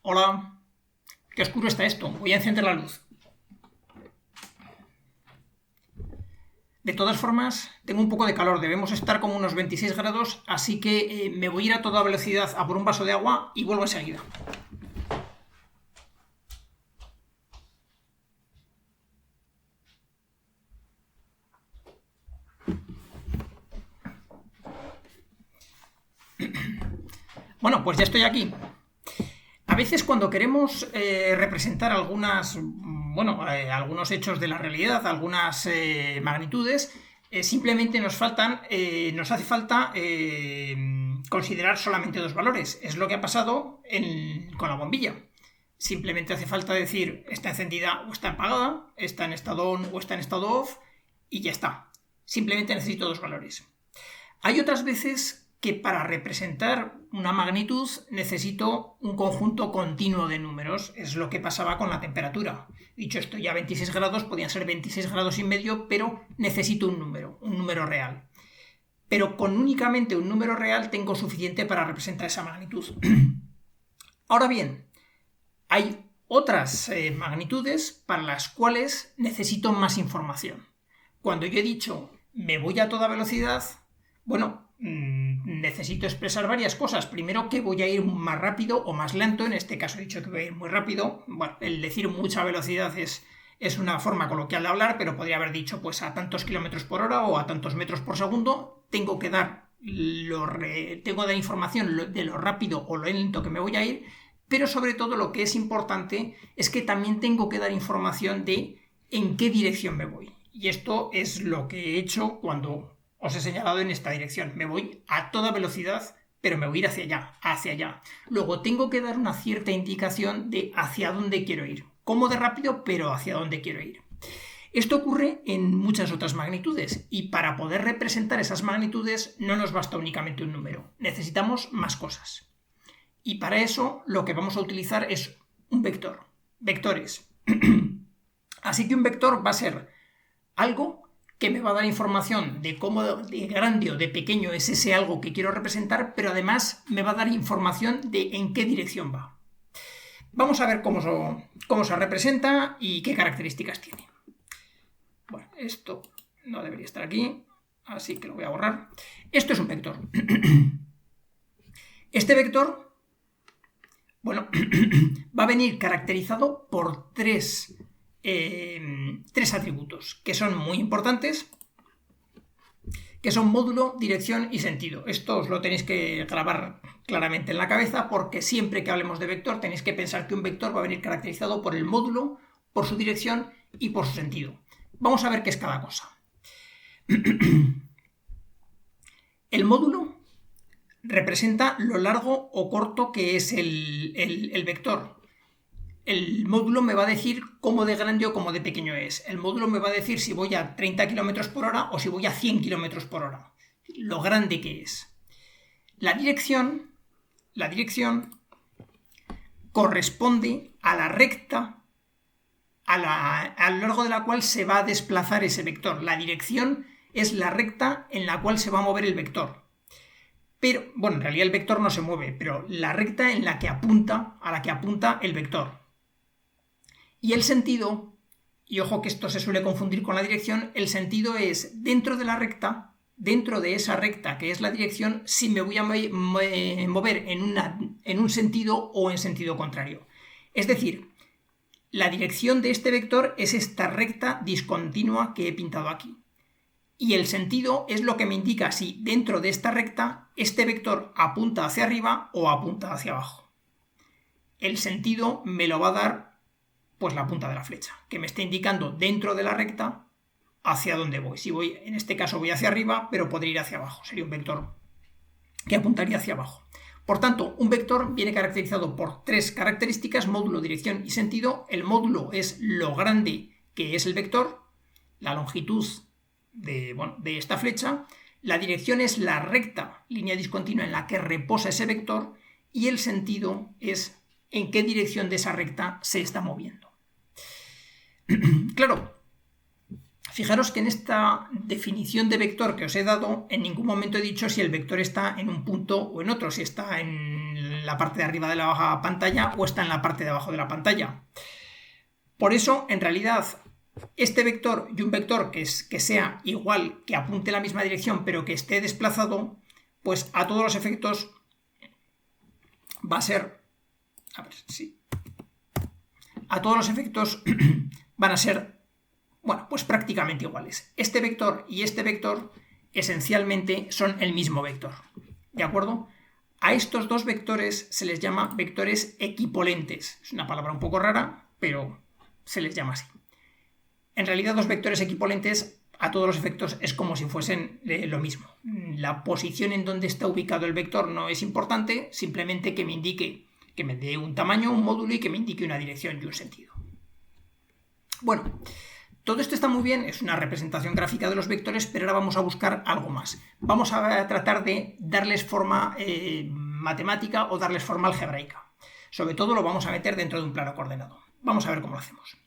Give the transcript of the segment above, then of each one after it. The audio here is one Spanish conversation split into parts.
Hola, qué oscuro está esto. Voy a encender la luz. De todas formas, tengo un poco de calor. Debemos estar como unos 26 grados, así que me voy a ir a toda velocidad a por un vaso de agua y vuelvo enseguida. Bueno, pues ya estoy aquí. A veces cuando queremos representar algunos hechos de la realidad, algunas magnitudes, simplemente nos hace falta considerar solamente dos valores. Es lo que ha pasado con la bombilla. Simplemente hace falta decir está encendida o está apagada, está en estado on o está en estado off y ya está. Simplemente necesito dos valores. Hay otras veces que para representar una magnitud necesito un conjunto continuo de números. Es lo que pasaba con la temperatura. Dicho esto, ya 26 grados podían ser 26 grados y medio, pero necesito un número real. Pero con únicamente un número real tengo suficiente para representar esa magnitud. Ahora bien, hay otras magnitudes para las cuales necesito más información. Cuando yo he dicho me voy a toda velocidad, necesito expresar varias cosas. Primero, que voy a ir más rápido o más lento. En este caso he dicho que voy a ir muy rápido. Bueno, el decir mucha velocidad es una forma coloquial de hablar, pero podría haber dicho pues a tantos kilómetros por hora o a tantos metros por segundo. Tengo que dar información de lo rápido o lo lento que me voy a ir, pero sobre todo lo que es importante es que también tengo que dar información de en qué dirección me voy. Y esto es lo que he hecho cuando os he señalado en esta dirección. Me voy a toda velocidad, pero me voy a ir hacia allá. Luego tengo que dar una cierta indicación de hacia dónde quiero ir. Como de rápido, pero hacia dónde quiero ir. Esto ocurre en muchas otras magnitudes, y para poder representar esas magnitudes no nos basta únicamente un número. Necesitamos más cosas. Y para eso lo que vamos a utilizar es un vector. Vectores. Así que un vector va a ser algo que me va a dar información de cómo de grande o de pequeño es ese algo que quiero representar, pero además me va a dar información de en qué dirección va. Vamos a ver cómo se representa y qué características tiene. Bueno, esto no debería estar aquí, así que lo voy a borrar. Esto es un vector. Este vector, va a venir caracterizado por tres atributos que son muy importantes, que son módulo, dirección y sentido. Esto os lo tenéis que grabar claramente en la cabeza, porque siempre que hablemos de vector tenéis que pensar que un vector va a venir caracterizado por el módulo, por su dirección y por su sentido. Vamos a ver qué es cada cosa. El módulo representa lo largo o corto que es el vector. El módulo me va a decir cómo de grande o cómo de pequeño es. El módulo me va a decir si voy a 30 km por hora o si voy a 100 km por hora. Lo grande que es. La dirección corresponde a la recta a lo largo de la cual se va a desplazar ese vector. La dirección es la recta en la cual se va a mover el vector. Pero, en realidad el vector no se mueve, pero la recta a la que apunta el vector. Y el sentido, y ojo que esto se suele confundir con la dirección, el sentido es dentro de esa recta que es la dirección, si me voy a mover en un sentido o en sentido contrario. Es decir, la dirección de este vector es esta recta discontinua que he pintado aquí. Y el sentido es lo que me indica si dentro de esta recta este vector apunta hacia arriba o apunta hacia abajo. El sentido me lo va a dar pues la punta de la flecha, que me está indicando dentro de la recta hacia dónde voy. Si voy, en este caso voy hacia arriba, pero podría ir hacia abajo. Sería un vector que apuntaría hacia abajo. Por tanto, un vector viene caracterizado por tres características: módulo, dirección y sentido. El módulo es lo grande que es el vector, la longitud de esta flecha. La dirección es la recta, línea discontinua en la que reposa ese vector, y el sentido es en qué dirección de esa recta se está moviendo. Claro, fijaros que en esta definición de vector que os he dado, en ningún momento he dicho si el vector está en un punto o en otro, si está en en la parte de arriba de la pantalla o está en la parte de abajo de la pantalla. Por eso, en realidad, este vector y un vector que sea igual, que apunte en la misma dirección, pero que esté desplazado, pues a todos los efectos va a ser... A ver, sí. A todos los efectos van a ser, bueno, pues prácticamente iguales. Este vector y este vector esencialmente son el mismo vector, ¿de acuerdo? A estos dos vectores se les llama vectores equipolentes. Es una palabra un poco rara, pero se les llama así. En realidad, los vectores equipolentes a todos los efectos es como si fuesen lo mismo. La posición en donde está ubicado el vector no es importante, simplemente que me indique, que me dé un tamaño, un módulo y que me indique una dirección y un sentido. Bueno, todo esto está muy bien, es una representación gráfica de los vectores, pero ahora vamos a buscar algo más. Vamos a tratar de darles forma matemática o darles forma algebraica. Sobre todo lo vamos a meter dentro de un plano coordenado. Vamos a ver cómo lo hacemos.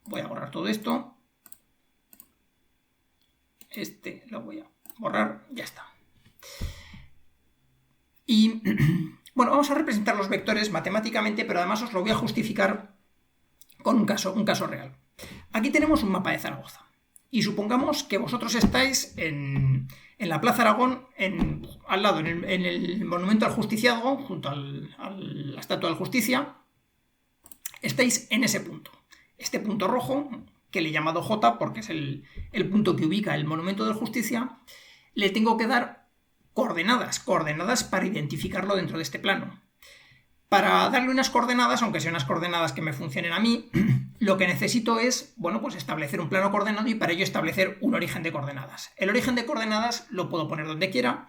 Voy a borrar todo esto. Este lo voy a borrar, ya está. Y bueno, vamos a representar los vectores matemáticamente, pero además os lo voy a justificar con un caso real. Aquí tenemos un mapa de Zaragoza. Y supongamos que vosotros estáis en la Plaza Aragón, al lado, en el Monumento al Justiciazgo, junto a la Estatua de la Justicia. Estáis en ese punto. Este punto rojo, que le he llamado J porque es el punto que ubica el Monumento de la Justicia, le tengo que dar coordenadas para identificarlo dentro de este plano. Para darle unas coordenadas, aunque sean unas coordenadas que me funcionen a mí, lo que necesito es, bueno, pues establecer un plano coordenado y para ello establecer un origen de coordenadas. El origen de coordenadas lo puedo poner donde quiera.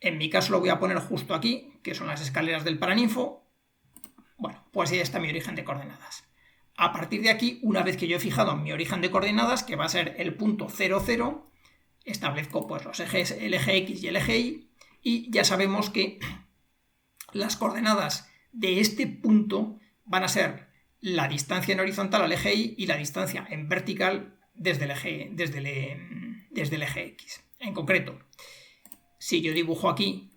En mi caso lo voy a poner justo aquí, que son las escaleras del Paraninfo. Bueno, pues ahí está mi origen de coordenadas. A partir de aquí, una vez que yo he fijado mi origen de coordenadas, que va a ser el punto 0, 0, establezco pues los ejes, el eje X y el eje Y, y ya sabemos que las coordenadas de este punto van a ser la distancia en horizontal al eje Y y la distancia en vertical desde el eje X. En concreto, si yo dibujo aquí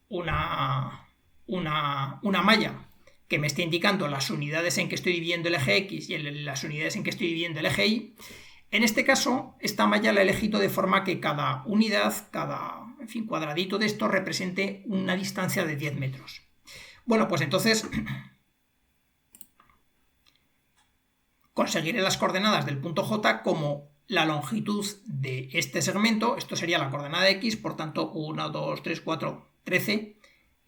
una malla que me esté indicando las unidades en que estoy dividiendo el eje X y las unidades en que estoy dividiendo el eje Y, en este caso, esta malla la he elegido de forma que cada unidad, cada cuadradito de esto represente una distancia de 10 metros. Bueno, pues entonces conseguiré las coordenadas del punto J como la longitud de este segmento. Esto sería la coordenada X, por tanto 1, 2, 3, 4, 13.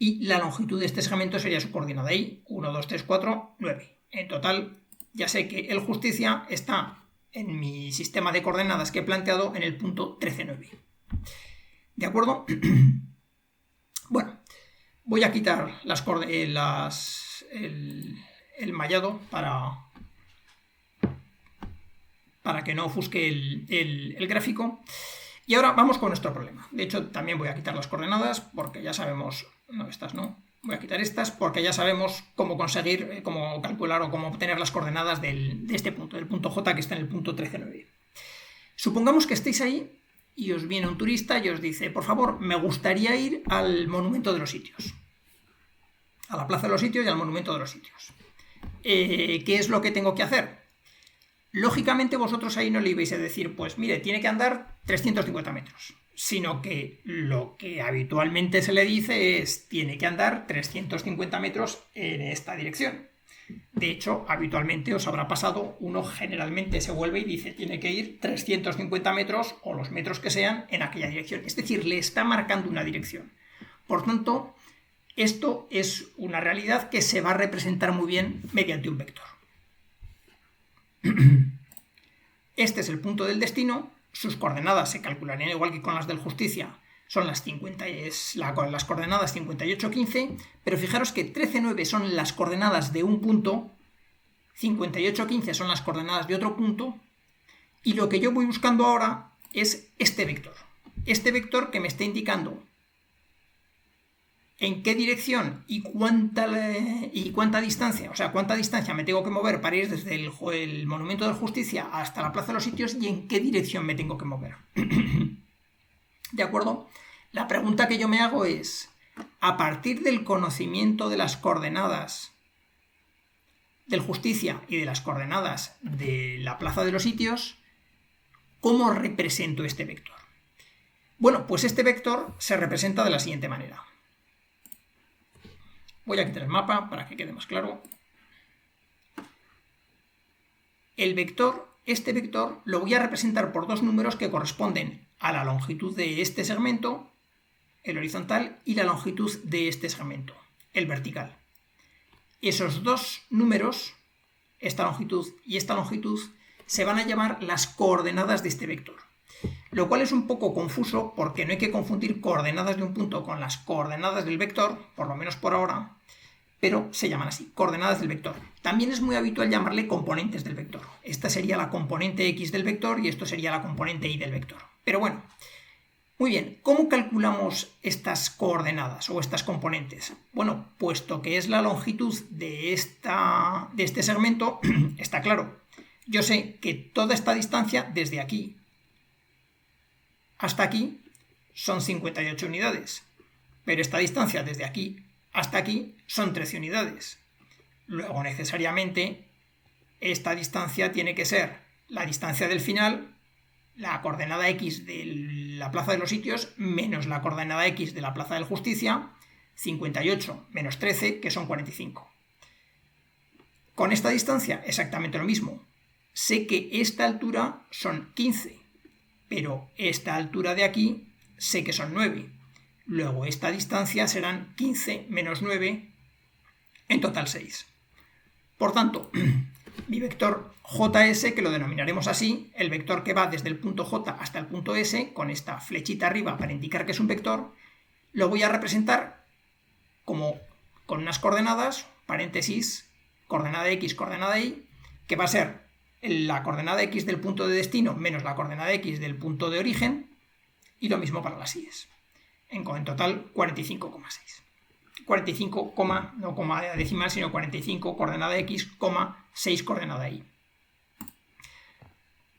Y la longitud de este segmento sería su coordenada Y, 1, 2, 3, 4, 9. En total, ya sé que el Justicia está en mi sistema de coordenadas que he planteado en el punto 13, 9. ¿De acuerdo? Bueno, voy a quitar el mallado para que no ofusque el gráfico. Y ahora vamos con nuestro problema. De hecho, también voy a quitar las coordenadas porque ya sabemos... No, estas no. Voy a quitar estas porque ya sabemos cómo conseguir, cómo calcular o cómo obtener las coordenadas de este punto, del punto J que está en el punto 13,9. Supongamos que estéis ahí y os viene un turista y os dice, por favor, me gustaría ir al Monumento de los Sitios. A la Plaza de los Sitios y al Monumento de los Sitios. ¿Qué es lo que tengo que hacer? Lógicamente vosotros ahí no le ibais a decir, pues mire, tiene que andar 350 metros. Sino que lo que habitualmente se le dice es tiene que andar 350 metros en esta dirección. De hecho, habitualmente os habrá pasado, uno generalmente se vuelve y dice tiene que ir 350 metros o los metros que sean en aquella dirección. Es decir, le está marcando una dirección. Por tanto, esto es una realidad que se va a representar muy bien mediante un vector. Este es el punto del destino. Sus coordenadas se calcularían igual que con las del Justicia, son las coordenadas 58, 15, pero fijaros que 13, 9 son las coordenadas de un punto, 58, 15 son las coordenadas de otro punto, y lo que yo voy buscando ahora es este vector que me está indicando en qué dirección y cuánta distancia, o sea, cuánta distancia me tengo que mover para ir desde el Monumento de la Justicia hasta la Plaza de los Sitios y en qué dirección me tengo que mover. ¿De acuerdo? La pregunta que yo me hago es, a partir del conocimiento de las coordenadas del Justicia y de las coordenadas de la plaza de los sitios, ¿cómo represento este vector? Bueno, pues este vector se representa de la siguiente manera. Voy a quitar el mapa para que quede más claro. Este vector lo voy a representar por dos números que corresponden a la longitud de este segmento, el horizontal, y la longitud de este segmento, el vertical. Esos dos números, esta longitud y esta longitud, se van a llamar las coordenadas de este vector. Lo cual es un poco confuso porque no hay que confundir coordenadas de un punto con las coordenadas del vector, por lo menos por ahora, pero se llaman así, coordenadas del vector. También es muy habitual llamarle componentes del vector. Esta sería la componente x del vector y esto sería la componente y del vector. Pero bueno, muy bien, ¿cómo calculamos estas coordenadas o estas componentes? Bueno, puesto que es la longitud de este segmento, está claro. Yo sé que toda esta distancia desde aquí hasta aquí son 58 unidades, pero esta distancia desde aquí hasta aquí son 13 unidades. Luego, necesariamente, esta distancia tiene que ser la distancia del final, la coordenada x de la plaza de los sitios, menos la coordenada x de la plaza del Justicia, 58 menos 13, que son 45. Con esta distancia, exactamente lo mismo. Sé que esta altura son 15, pero esta altura de aquí sé que son 9. Luego esta distancia serán 15 menos 9, en total 6. Por tanto, mi vector JS, que lo denominaremos así, el vector que va desde el punto J hasta el punto S, con esta flechita arriba para indicar que es un vector, lo voy a representar como con unas coordenadas, paréntesis, coordenada X, coordenada Y, que va a ser la coordenada X del punto de destino menos la coordenada X del punto de origen, y lo mismo para las Y's. En total 45,6. 45, no coma decimal, sino 45 coordenada X, 6 coordenada Y.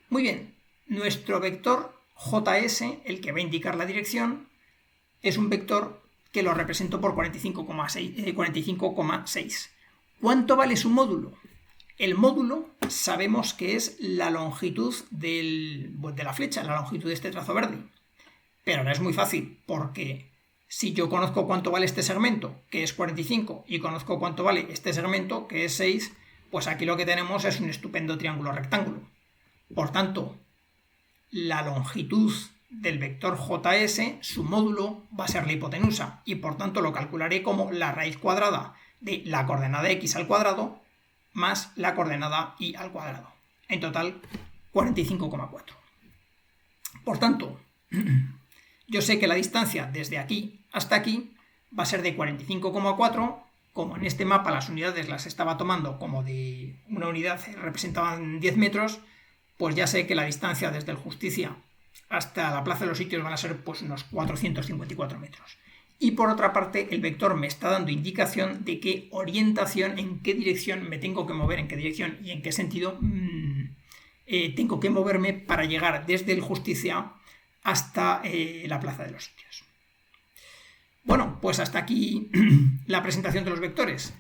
Muy bien, nuestro vector JS, el que va a indicar la dirección, es un vector que lo represento por 45,6. ¿Cuánto vale su módulo? El módulo sabemos que es la longitud de la flecha, la longitud de este trazo verde. Pero ahora es muy fácil, porque si yo conozco cuánto vale este segmento, que es 45, y conozco cuánto vale este segmento, que es 6, pues aquí lo que tenemos es un estupendo triángulo rectángulo. Por tanto, la longitud del vector JS, su módulo, va a ser la hipotenusa, y por tanto lo calcularé como la raíz cuadrada de la coordenada x al cuadrado más la coordenada y al cuadrado. En total, 45,4. Por tanto, yo sé que la distancia desde aquí hasta aquí va a ser de 45,4. Como en este mapa las unidades las estaba tomando como de una unidad representaban 10 metros, pues ya sé que la distancia desde el Justicia hasta la plaza de los sitios van a ser pues unos 454 metros. Y por otra parte, el vector me está dando indicación de qué orientación, en qué dirección me tengo que mover, en qué dirección y en qué sentido tengo que moverme para llegar desde el Justicia hasta la plaza de los sitios. Bueno, pues hasta aquí la presentación de los vectores.